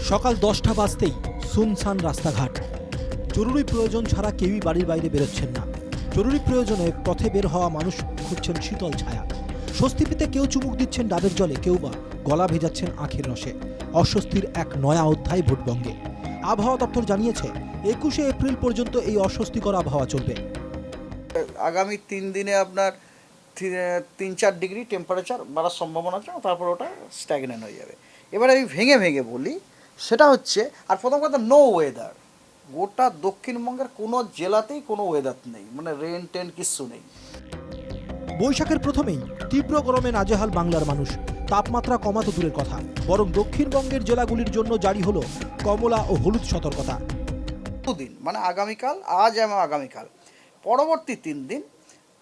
সকাল 10টা বাজতেই সুনসান রাস্তাঘাট। জরুরি প্রয়োজন ছাড়া কেউই বাড়ির বাইরে বেরোচ্ছেন না। জরুরি প্রয়োজনে পথে বের হওয়া মানুষ খুঁজছেন শীতল ছায়া। স্বস্তি পেতে কেউ চুমুক দিচ্ছেন ডাবের জলে, কেউ বা গলা ভেজাচ্ছেন আখের রসে। অস্বস্তির এক নয়া অধ্যায় ভোটবঙ্গে। আবহাওয়া দপ্তর জানিয়েছে 21শে এপ্রিল পর্যন্ত এই অস্বস্তিকর আবহাওয়া চলবে। আগামী 3 দিনে আপনার 3-4 ডিগ্রি টেম্পারেচার বাড়ার সম্ভাবনা আছে, তারপর ওটা স্ট্যাগনেন্ট হয়ে যাবে। এবার আমি ভেঙে ভেঙে বলি, সেটা হচ্ছে, আর প্রথম কথা, নো ওয়েদার। গোটা দক্ষিণবঙ্গের কোনো জেলাতেই কোনো ওয়েদার নেই, মানে রেন টেন কিচ্ছু নেই। বৈশাখের প্রথমেই তীব্র গরমে নাজেহাল বাংলার মানুষ। তাপমাত্রা কমা তো দূরের কথা, বরং দক্ষিণবঙ্গের জেলাগুলির জন্য জারি হলো কমলা ও হলুদ সতর্কতা। দুদিন মানে আগামীকাল, আজ এবং আগামীকাল, পরবর্তী 3 দিন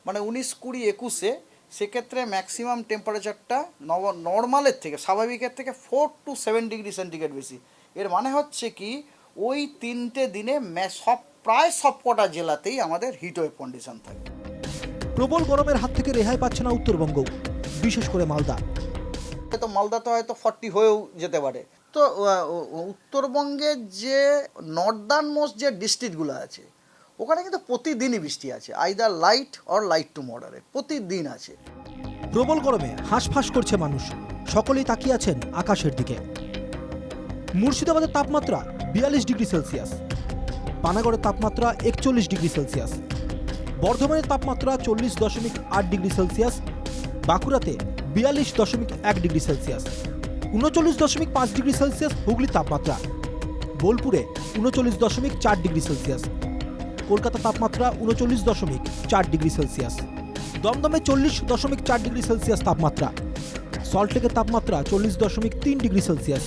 মানে 19, 20, 21-এ সেক্ষেত্রে ম্যাক্সিমাম টেম্পারেচারটা নর্মালের থেকে, স্বাভাবিকের থেকে 4 to 7 ডিগ্রি সেন্টিগ্রেড বেশি। এর মানে হচ্ছে কি, ওই 3টে দিনে প্রায় সবকটা জেলাতেই আমাদের হিটওয়েভ কন্ডিশন থাকে। প্রবল গরমের হাত থেকে রেহাই পাচ্ছে না উত্তরবঙ্গ, বিশেষ করে মালদা। হয়তো মালদাতে হয়তো 40 হয়েও যেতে পারে। তো উত্তরবঙ্গের যে নর্দার্ন মোস্ট যে ডিস্ট্রিক্টগুলো আছে, ওখানে কিন্তু প্রতিদিনই বৃষ্টি আছে, either light or light to moderate, প্রতিদিন আছে। প্রবল গরমে হাঁসফাঁস করছে মানুষ, সকলেই তাকিয়ে আছেন আকাশের দিকে। মুর্শিদাবাদের তাপমাত্রা 42 ডিগ্রি সেলসিয়াস, পানাগড়ের তাপমাত্রা 41 ডিগ্রি সেলসিয়াস, বর্ধমানের তাপমাত্রা 40.8 ডিগ্রি সেলসিয়াস, বাঁকুড়াতে 42.1 ডিগ্রি সেলসিয়াস, 39.5 ডিগ্রি সেলসিয়াস হুগলির তাপমাত্রা, বোলপুরে 39.4 ডিগ্রি সেলসিয়াস, কলকাতা তাপমাত্রা 39.4 ডিগ্রি সেলসিয়াস, দমদমে 40.4 ডিগ্রি সেলসিয়াস তাপমাত্রা, সল্টলেকের তাপমাত্রা 40.3 ডিগ্রি সেলসিয়াস,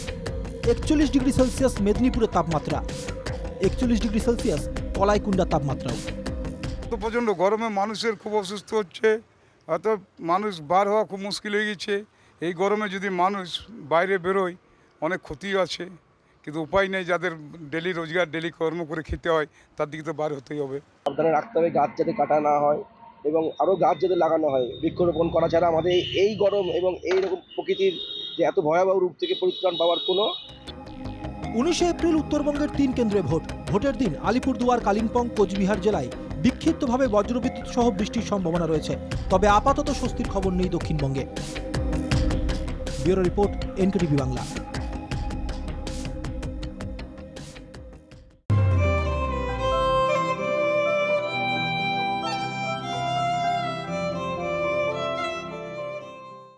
41 ডিগ্রি সেলসিয়াস মেদিনীপুরের তাপমাত্রা, 41 ডিগ্রি সেলসিয়াস কলাইকুণ্ডার তাপমাত্রাও। তো প্রচণ্ড গরমে মানুষের খুব অসুস্থ হচ্ছে, অত মানুষ বার হওয়া খুব মুশকিল হয়ে গেছে। এই গরমে যদি মানুষ বাইরে বেরোয় অনেক ক্ষতি আছে, কিন্তু উপায় নেই। যাদের ডেলি রোজগার, ডেলি কর্ম করে খেতে হয়, তার দিকে তো বার হতেই হবে। সাবধানে রাখতে হবে, গাছ যাতে কাটা না হয় এবং আরও গাছ যাতে লাগানো হয়। বৃক্ষরোপণ করা ছাড়া আমাদের এই গরম এবং এই রকম প্রকৃতির যে এত ভয়াবহ রূপ থেকে পরিত্রাণ পাওয়ার কোনো। 19শে এপ্রিল উত্তরবঙ্গের 3 কেন্দ্রে ভোটের দিন আলিপুরদুয়ার, কালিম্পং, কোচবিহার জেলায় বিক্ষিপ্তভাবে বজ্রবিদ্যুৎ সহ বৃষ্টির সম্ভাবনা রয়েছে। তবে আপাতত স্বস্তির খবর নেই দক্ষিণবঙ্গে। Bureau report, NKTV Bangla.